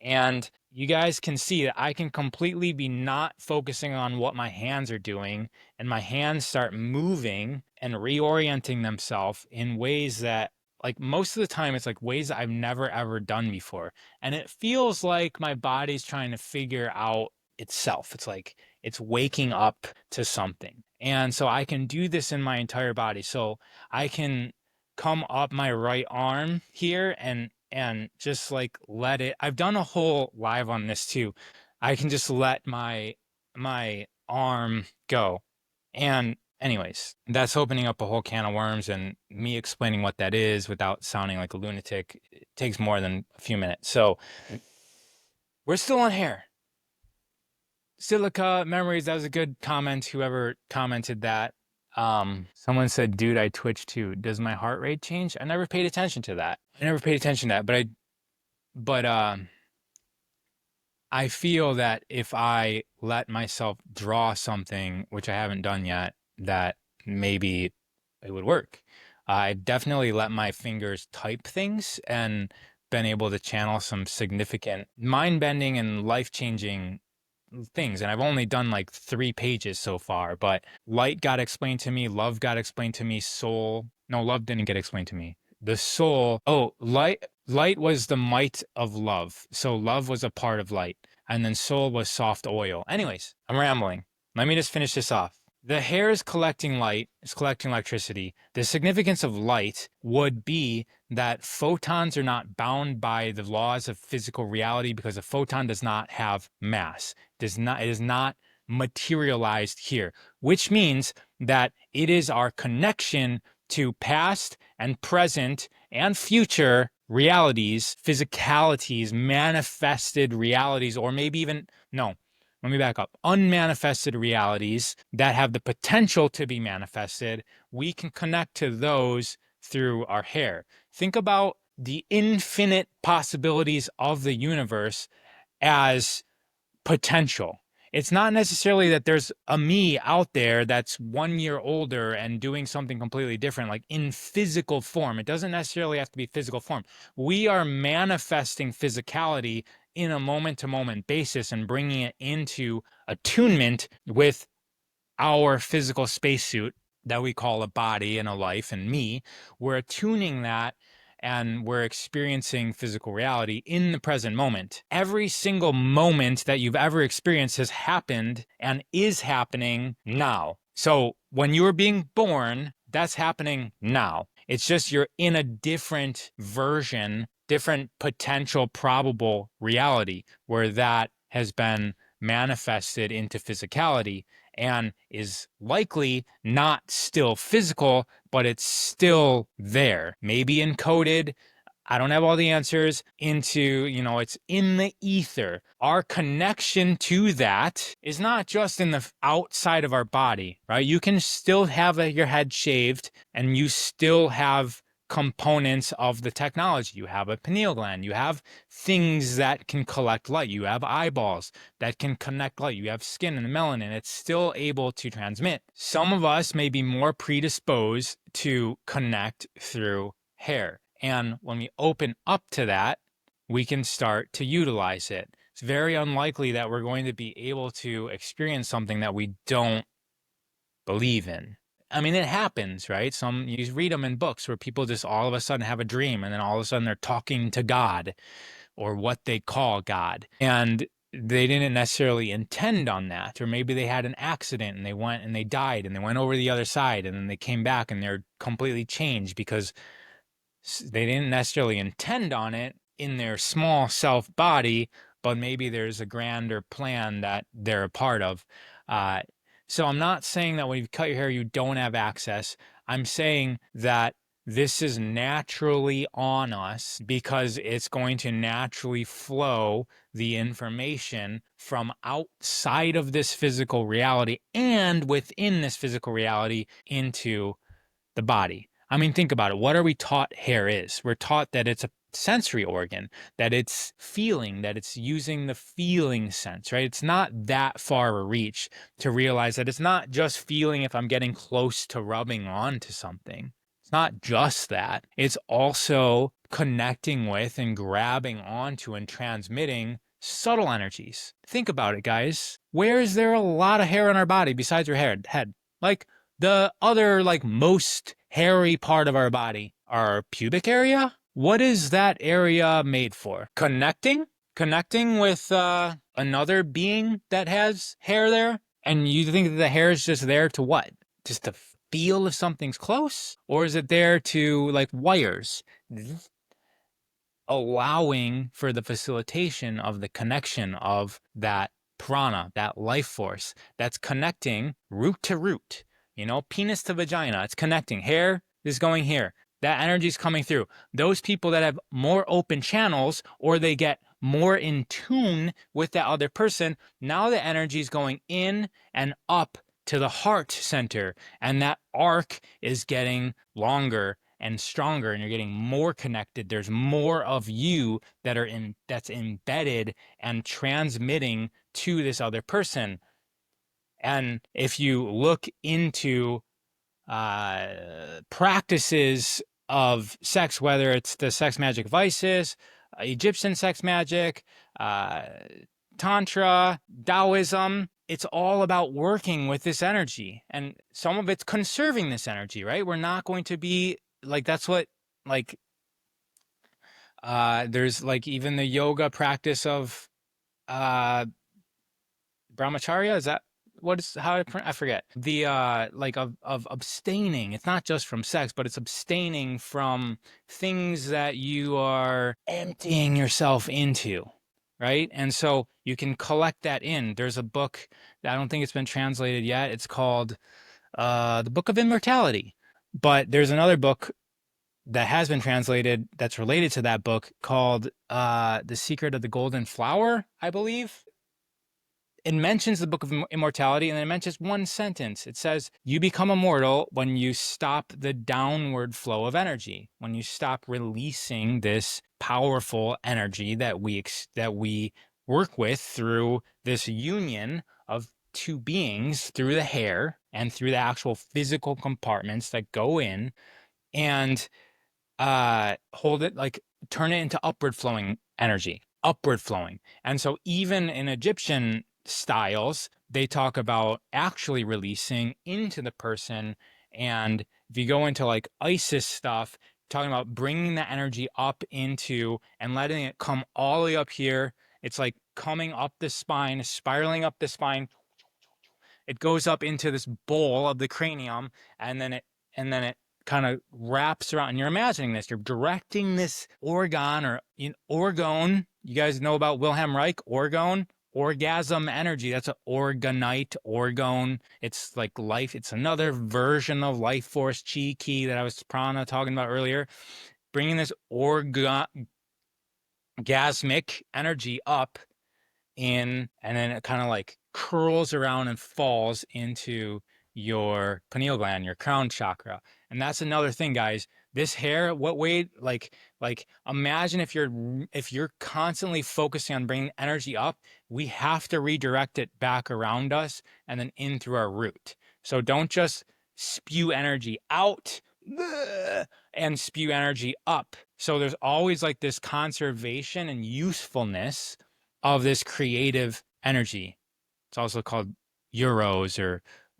And you guys can see that I can completely be not focusing on what my hands are doing, and my hands start moving and reorienting themselves in ways that, like, most of the time, it's like ways that I've never ever done before. And it feels like my body's trying to figure out itself. It's like it's waking up to something. And so I can do this in my entire body. So I can come up my right arm here and just like let it. I've done a whole live on this too. I can just let my arm go. And anyways, that's opening up a whole can of worms, and me explaining what that is without sounding like a lunatic, it takes more than a few minutes. So we're still on hair. Silica memories, that was a good comment, whoever commented that. Someone said, dude, I twitch too. Does my heart rate change? I never paid attention to that. But I feel that if I let myself draw something, which I haven't done yet, that maybe it would work. I've definitely let my fingers type things and been able to channel some significant mind-bending and life-changing things. And I've only done like 3 pages so far, but light got explained to me, love got explained to me, soul. No, love didn't get explained to me. the soul. Oh, light was the might of love. So love was a part of light. And then soul was soft oil. Anyways, I'm rambling. Let me just finish this off. The hair is collecting light, it's collecting electricity. The significance of light would be that photons are not bound by the laws of physical reality because a photon does not have mass. It is not materialized here, which means that it is our connection to past and present and future realities, physicalities, manifested realities, or maybe even, no, let me back up, unmanifested realities that have the potential to be manifested. We can connect to those through our hair. Think about the infinite possibilities of the universe as potential. It's not necessarily that there's a me out there that's 1 year older and doing something completely different, like in physical form. It doesn't necessarily have to be physical form. We are manifesting physicality in a moment-to-moment basis and bringing it into attunement with our physical spacesuit that we call a body and a life and me. We're attuning that and we're experiencing physical reality in the present moment. Every single moment that you've ever experienced has happened and is happening now. So when you were being born, that's happening now. It's just you're in a different version, different potential probable reality where that has been manifested into physicality and is likely not still physical, but it's still there, maybe encoded. I don't have all the answers into, it's in the ether. Our connection to that is not just in the outside of our body, right? You can still have your head shaved and you still have components of the technology. You have a pineal gland, you have things that can collect light, you have eyeballs that can connect light, you have skin and melanin. It's still able to transmit. Some of us may be more predisposed to connect through hair. And when we open up to that, we can start to utilize it. It's very unlikely that we're going to be able to experience something that we don't believe in. I mean, it happens, right? You read them in books where people just all of a sudden have a dream and then all of a sudden they're talking to God or what they call God. And they didn't necessarily intend on that. Or maybe they had an accident and they went and they died and they went over the other side and then they came back and they're completely changed because they didn't necessarily intend on it in their small self body, but maybe there's a grander plan that they're a part of. So I'm not saying that when you cut your hair, you don't have access. I'm saying that this is naturally on us because it's going to naturally flow the information from outside of this physical reality and within this physical reality into the body. I mean, think about it. What are we taught hair is? We're taught that it's a sensory organ, that it's feeling, that it's using the feeling sense, right? It's not that far a reach to realize that it's not just feeling if I'm getting close to rubbing onto something. It's not just that. It's also connecting with and grabbing onto and transmitting subtle energies. Think about it, guys. Where is there a lot of hair on our body besides your head? Like, the other, most hairy part of our body, our pubic area. What is that area made for? Connecting with another being that has hair there? And you think that the hair is just there to what? Just to feel if something's close? Or is it there to, wires? Allowing for the facilitation of the connection of that prana, that life force that's connecting root to root. Penis to vagina, it's connecting. Hair is going here. That energy is coming through. Those people that have more open channels or they get more in tune with that other person, now the energy is going in and up to the heart center. And that arc is getting longer and stronger and you're getting more connected. There's more of you that's embedded and transmitting to this other person. And if you look into practices of sex, whether it's the sex magic vices, Egyptian sex magic, Tantra, Taoism, it's all about working with this energy. And some of it's conserving this energy, right? We're not going to be that's what like there's like even the yoga practice of uh brahmacharya. Is that what is how I forget the like of abstaining. It's not just from sex, but it's abstaining from things that you are emptying yourself into, right? And so you can collect that in. There's a book that I don't think it's been translated yet. It's called the Book of Immortality. But there's another book that has been translated that's related to that book called The Secret of the Golden Flower, I believe. It mentions the Book of Immortality, and then it mentions one sentence. It says, you become immortal when you stop the downward flow of energy, when you stop releasing this powerful energy that we work with through this union of two beings through the hair and through the actual physical compartments that go in, and hold it, like turn it into upward flowing energy, upward flowing. And so even in Egyptian styles, they talk about actually releasing into the person. And if you go into like Isis stuff, talking about bringing the energy up into and letting it come all the way up here. It's like coming up the spine, spiraling up the spine. It goes up into this bowl of the cranium, and then it kind of wraps around. And you're imagining this. You're directing this organ or orgone. You guys know about Wilhelm Reich, orgone, orgasm energy. That's an organite, orgone. It's like life. It's another version of life force, chi, ki that I was prana talking about earlier. Bringing this orgasmic energy up in, and then it kind of like curls around and falls into your pineal gland, your crown chakra. And that's another thing, guys. This hair, what way, like imagine if you're constantly focusing on bringing energy up, we have to redirect it back around us and then in through our root. So don't just spew energy out and spew energy up. So there's always like this conservation and usefulness of this creative energy. It's also called euros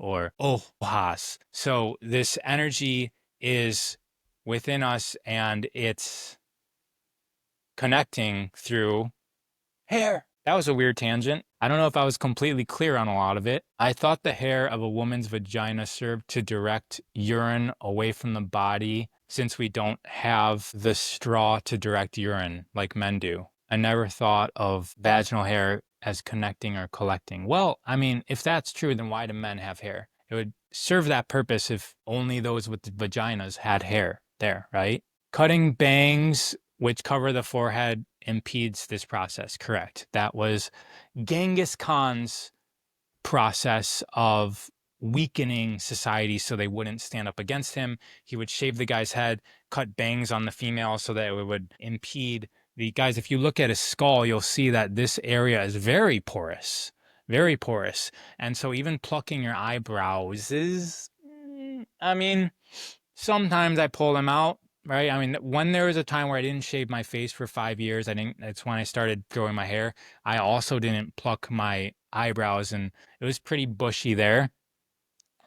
or ohas. So this energy is within us, and it's connecting through hair. That was a weird tangent. I don't know if I was completely clear on a lot of it. I thought the hair of a woman's vagina served to direct urine away from the body, since we don't have the straw to direct urine like men do. I never thought of vaginal hair as connecting or collecting. Well, I mean, if that's true, then why do men have hair? It would serve that purpose if only those with the vaginas had hair there, right? Cutting bangs which cover the forehead impedes this process. Correct. That was Genghis Khan's process of weakening society so they wouldn't stand up against him. He would shave the guy's head, cut bangs on the female so that it would impede the guys. If you look at his skull, you'll see that this area is very porous, very porous. And so even plucking your eyebrows is, I mean, sometimes I pull them out, right? I mean, when there was a time where I didn't shave my face for 5 years, that's when I started growing my hair. I also didn't pluck my eyebrows, and it was pretty bushy there.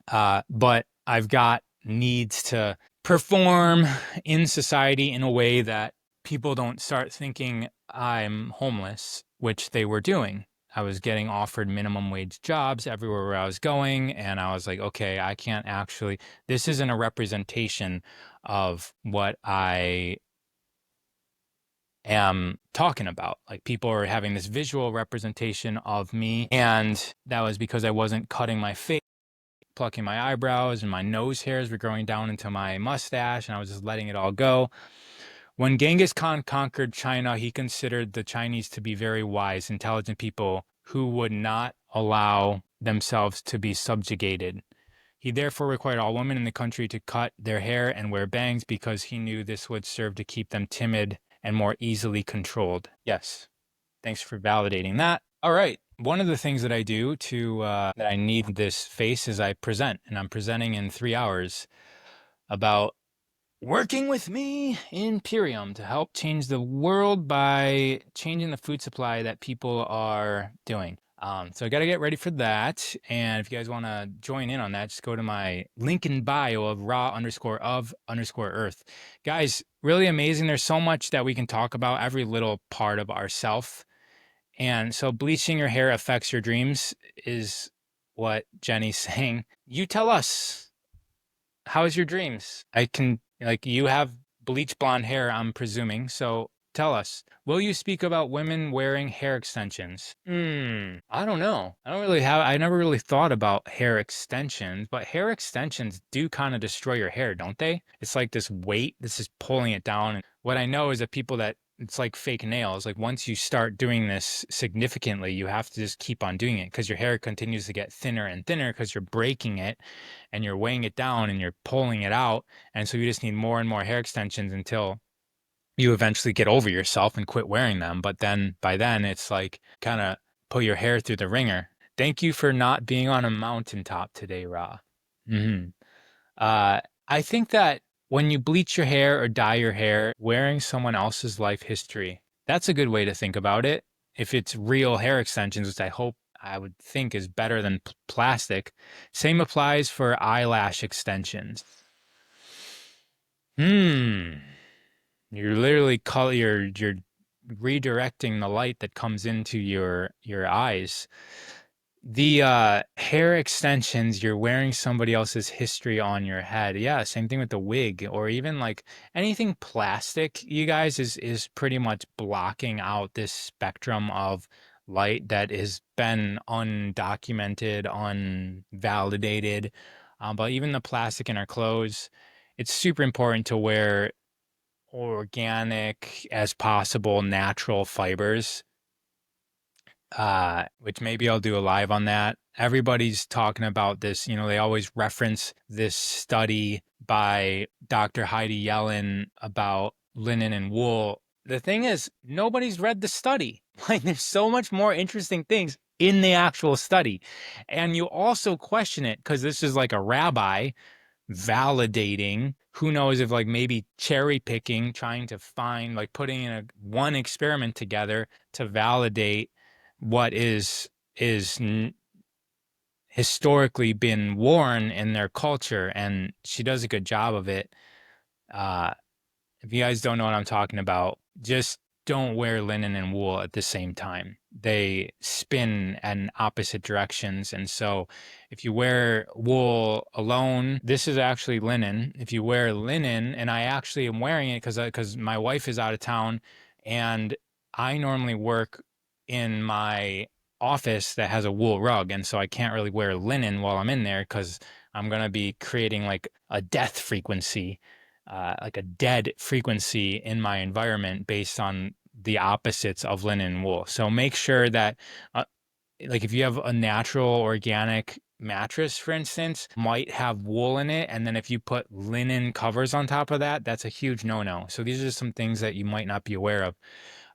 But I've got needs to perform in society in a way that people don't start thinking I'm homeless, which they were doing. I was getting offered minimum wage jobs everywhere where I was going. And I was like, okay, I can't actually, this isn't a representation of what I am talking about. Like people are having this visual representation of me. And that was because I wasn't cutting my face, plucking my eyebrows, and my nose hairs were growing down into my mustache. And I was just letting it all go. When Genghis Khan conquered China, he considered the Chinese to be very wise, intelligent people who would not allow themselves to be subjugated. He therefore required all women in the country to cut their hair and wear bangs because he knew this would serve to keep them timid and more easily controlled. Yes, thanks for validating that. All right. One of the things that I do that I need this face is I present, and I'm presenting in 3 hours about working with me in Imperium to help change the world by changing the food supply that people are doing. So I got to get ready for that. And if you guys want to join in on that, just go to my link in bio of raw_of_earth. Guys, really amazing. There's so much that we can talk about, every little part of ourself. And so bleaching your hair affects your dreams is what Jenny's saying. You tell us, how's your dreams? I can, like, you have bleach blonde hair, I'm presuming. So tell us, will you speak about women wearing hair extensions? I don't know. I never really thought about hair extensions, but hair extensions do kind of destroy your hair, don't they? It's like this weight, this is pulling it down. And what I know is that people that it's like fake nails. Like once you start doing this significantly, you have to just keep on doing it because your hair continues to get thinner and thinner because you're breaking it and you're weighing it down and you're pulling it out. And so you just need more and more hair extensions until you eventually get over yourself and quit wearing them. But then by then it's like kind of put your hair through the ringer. Thank you for not being on a mountaintop today, Ra. hmm I think that when you bleach your hair or dye your hair, wearing someone else's life history, that's a good way to think about it. If it's real hair extensions, which I would think is better than plastic. Same applies for eyelash extensions. Hmm. You're literally you're redirecting the light that comes into your eyes. The hair extensions, you're wearing somebody else's history on your head. Yeah, same thing with the wig or even like anything plastic, you guys, is pretty much blocking out this spectrum of light that has been undocumented, unvalidated. But even the plastic in our clothes, it's super important to wear organic as possible natural fibers, which maybe I'll do a live on that. Everybody's talking about this, they always reference this study by Dr. Heidi Yellen about linen and wool. The thing is, nobody's read the study. Like, there's so much more interesting things in the actual study. And you also question it because this is like a rabbi validating, who knows, if like maybe cherry picking, trying to find, like putting in one experiment together to validate what is historically been worn in their culture. And she does a good job of it. uh if you guys don't know what I'm talking about, just don't wear linen and wool at the same time. They spin in opposite directions. And so if you wear wool alone, this is actually linen. If you wear linen, and I actually am wearing it because my wife is out of town and I normally work in my office that has a wool rug. And so I can't really wear linen while I'm in there because I'm going to be creating like a death frequency, like a dead frequency in my environment based on the opposites of linen and wool. So make sure that, like, if you have a natural organic mattress, for instance, might have wool in it. And then if you put linen covers on top of that, that's a huge no-no. So these are just some things that you might not be aware of.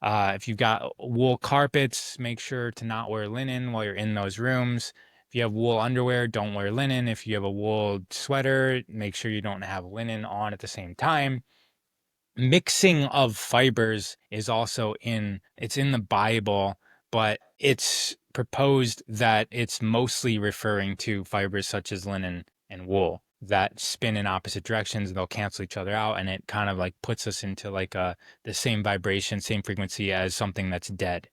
If you've got wool carpets, make sure to not wear linen while you're in those rooms. If you have wool underwear, don't wear linen. If you have a wool sweater, make sure you don't have linen on at the same time. Mixing of fibers is also it's in the Bible, but it's proposed that it's mostly referring to fibers such as linen and wool that spin in opposite directions. They'll cancel each other out, and it kind of like puts us into like the same vibration, same frequency as something that's dead.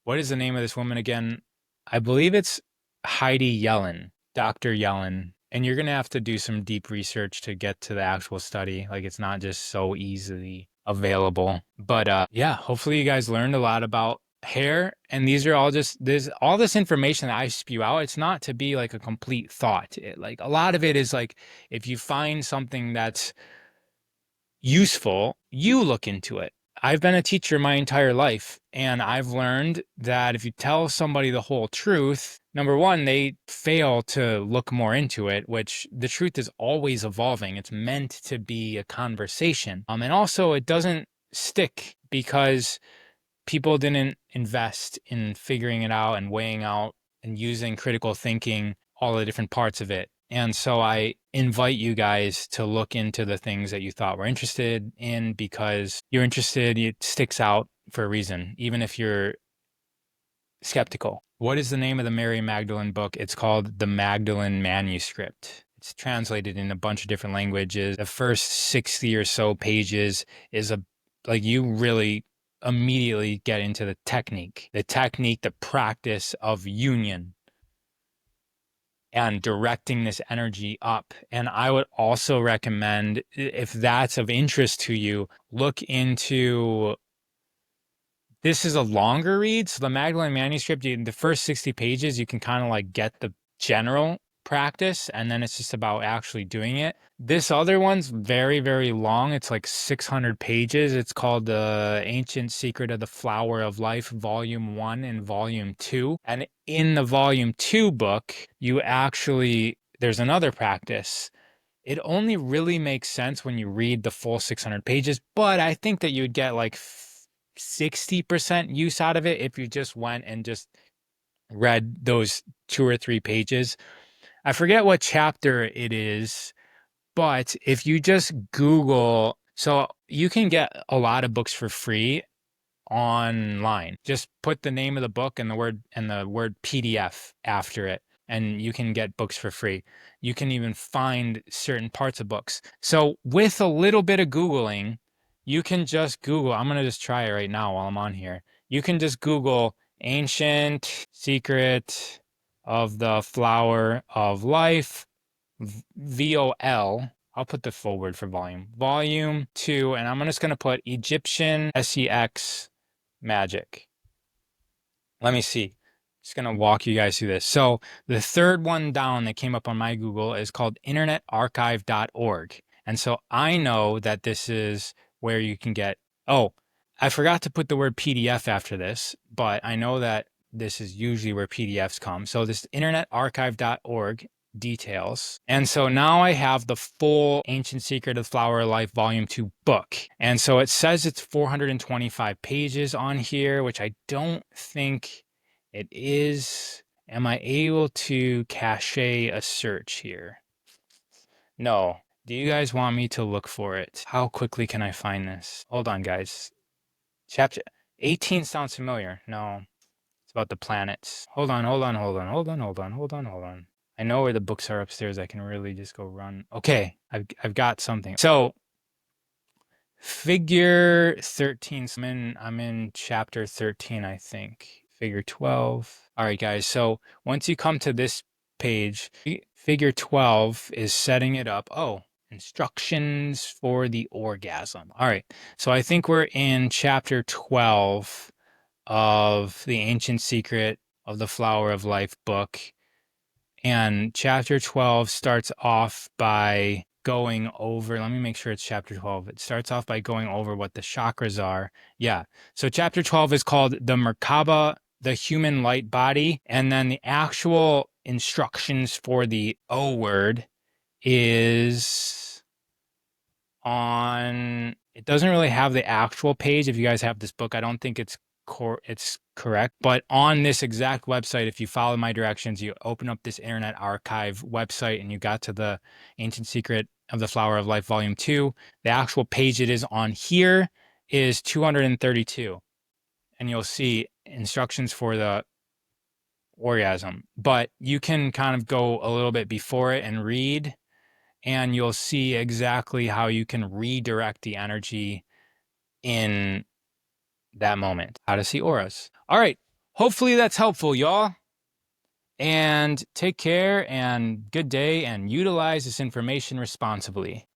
What is the name of this woman again? I believe it's Heidi Yellen, Dr. Yellen. And you're going to have to do some deep research to get to the actual study. Like, it's not just so easily available. But yeah, hopefully you guys learned a lot about hair. And these are all just all this information that I spew out. It's not to be like a complete thought. Like, a lot of it is like, if you find something that's useful, you look into it. I've been a teacher my entire life, and I've learned that if you tell somebody the whole truth, number one, they fail to look more into it, which the truth is always evolving. It's meant to be a conversation. And also it doesn't stick because people didn't invest in figuring it out and weighing out and using critical thinking, all the different parts of it. And so I invite you guys to look into the things that you thought were interested in, because you're interested, it sticks out for a reason, even if you're skeptical. What is the name of the Mary Magdalene book? It's called The Magdalene Manuscript. It's translated in a bunch of different languages. The first 60 or so pages is like you really immediately get into the technique, the practice of union and directing this energy up. And I would also recommend, if that's of interest to you, look into, this is a longer read. So the Magdalene Manuscript, the first 60 pages, you can kind of like get the general practice, and then it's just about actually doing it. This other one's very, very long. It's like 600 pages. It's called The Ancient Secret of the Flower of Life, Volume 1 and Volume 2. And in the Volume 2 book, there's another practice. It only really makes sense when you read the full 600 pages, but I think that you would get like 60% use out of it if you just went and just read those 2 or 3 pages. I forget what chapter it is, but if you just Google, so you can get a lot of books for free online. Just put the name of the book and the word PDF after it, and you can get books for free. You can even find certain parts of books. So with a little bit of Googling, you can just Google, I'm going to just try it right now while I'm on here. You can just Google Ancient Secret of the Flower of Life, VOL. I'll put the full word for volume 2, and I'm just going to put Egyptian SEX magic. Let me see. Just going to walk you guys through this. So the third one down that came up on my Google is called internetarchive.org. And so I know that this is where you can get, oh, I forgot to put the word PDF after this, but I know that this is usually where PDFs come. So this internetarchive.org details. And so now I have the full Ancient Secret of the Flower of Life Volume 2 book. And so it says it's 425 pages on here, which I don't think it is. Am I able to cache a search here? No. Do you guys want me to look for it? How quickly can I find this? Hold on, guys. Chapter 18 sounds familiar. No. It's about the planets. Hold on. I know where the books are upstairs. I can really just go run. Okay, I've got something. So figure 13. So I'm in chapter 13, I think. Figure 12. All right, guys. So once you come to this page, figure 12 is setting it up. Oh, instructions for the orgasm. All right. So I think we're in chapter 12 of the Ancient Secret of the Flower of Life book. And chapter 12 starts off by going over, let me make sure it's chapter 12. It starts off by going over what the chakras are. Yeah. So chapter 12 is called the Merkaba, the human light body. And then the actual instructions for the O word is on, it doesn't really have the actual page. If you guys have this book, I don't think it's correct, but on this exact website, if you follow my directions, you open up this Internet Archive website and you got to the Ancient Secret of the Flower of Life Volume 2, the actual page it is on here is 232, and you'll see instructions for the orgasm, but you can kind of go a little bit before it and read, and you'll see exactly how you can redirect the energy in that moment. How to see auras. All right. Hopefully that's helpful, y'all. And take care and good day, and utilize this information responsibly.